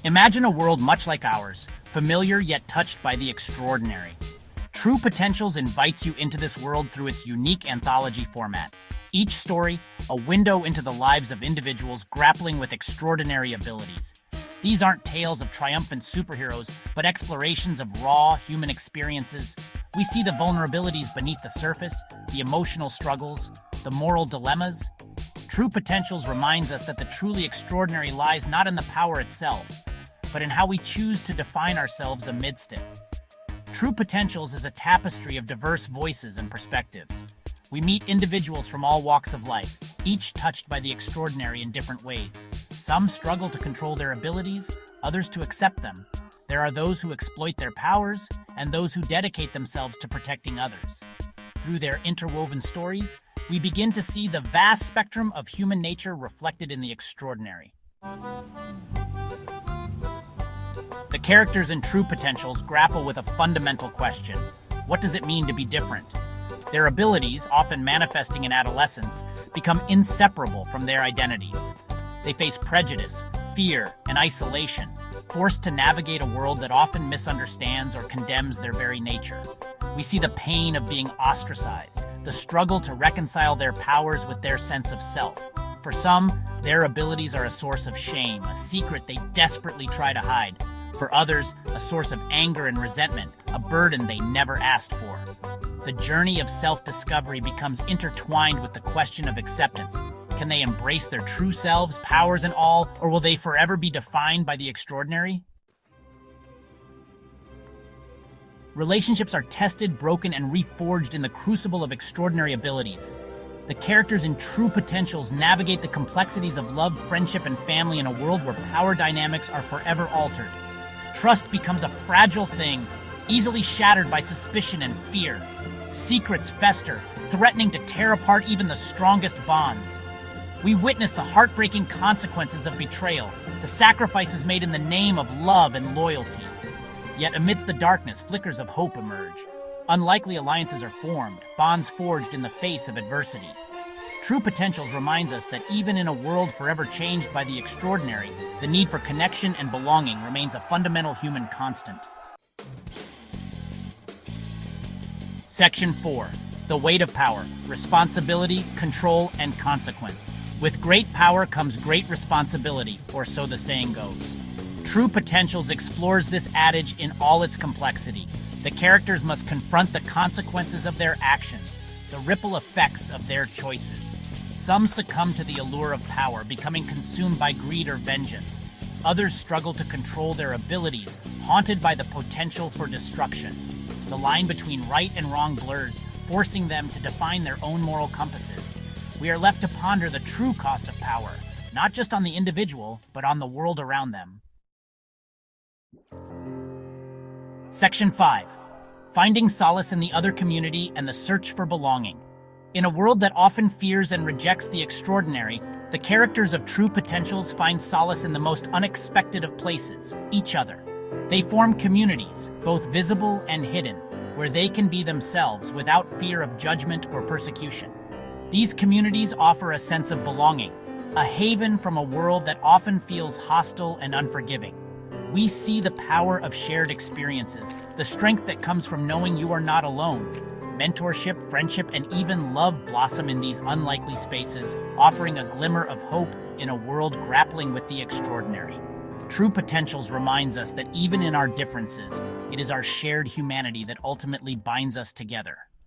Imagine a world much like ours, familiar yet touched by the extraordinary. True Potentials invites you into this world through its unique anthology format. Each story, a window into the lives of individuals grappling with extraordinary abilities. These aren't tales of triumphant superheroes, but explorations of raw human experiences. We see the vulnerabilities beneath the surface, the emotional struggles, the moral dilemmas. True Potentials reminds us that the truly extraordinary lies not in the power itself, but in how we choose to define ourselves amidst it. True Potentials is a tapestry of diverse voices and perspectives. We meet individuals from all walks of life, each touched by the extraordinary in different ways. Some struggle to control their abilities, others to accept them. There are those who exploit their powers, and those who dedicate themselves to protecting others. Through their interwoven stories, we begin to see the vast spectrum of human nature reflected in the extraordinary. The characters in True Potentials grapple with a fundamental question. What does it mean to be different? Their abilities, often manifesting in adolescence, become inseparable from their identities. They face prejudice, fear, and isolation, forced to navigate a world that often misunderstands or condemns their very nature. We see the pain of being ostracized, the struggle to reconcile their powers with their sense of self. For some, their abilities are a source of shame, a secret they desperately try to hide. For others, a source of anger and resentment, a burden they never asked for. The journey of self-discovery becomes intertwined with the question of acceptance. Can they embrace their true selves, powers and all, or will they forever be defined by the extraordinary? Relationships are tested, broken, and reforged in the crucible of extraordinary abilities. The characters in True Potentials navigate the complexities of love, friendship, and family in a world where power dynamics are forever altered. Trust becomes a fragile thing, easily shattered by suspicion and fear. Secrets fester, threatening to tear apart even the strongest bonds. We witness the heartbreaking consequences of betrayal, the sacrifices made in the name of love and loyalty. Yet amidst the darkness, flickers of hope emerge. Unlikely alliances are formed, bonds forged in the face of adversity. True Potentials reminds us that even in a world forever changed by the extraordinary, the need for connection and belonging remains a fundamental human constant. Section 4. The weight of power, responsibility, control, and consequence. With great power comes great responsibility, or so the saying goes. True Potentials explores this adage in all its complexity. The characters must confront the consequences of their actions, the ripple effects of their choices. Some succumb to the allure of power, becoming consumed by greed or vengeance. Others struggle to control their abilities, haunted by the potential for destruction. The line between right and wrong blurs, forcing them to define their own moral compasses. We are left to ponder the true cost of power, not just on the individual, but on the world around them. Section 5. Finding solace in the other community and the search for belonging. In a world that often fears and rejects the extraordinary, the characters of True Potentials find solace in the most unexpected of places, each other. They form communities, both visible and hidden, where they can be themselves without fear of judgment or persecution. These communities offer a sense of belonging, a haven from a world that often feels hostile and unforgiving. We see the power of shared experiences, the strength that comes from knowing you are not alone. Mentorship, friendship, and even love blossom in these unlikely spaces, offering a glimmer of hope in a world grappling with the extraordinary. True Potentials reminds us that even in our differences, it is our shared humanity that ultimately binds us together.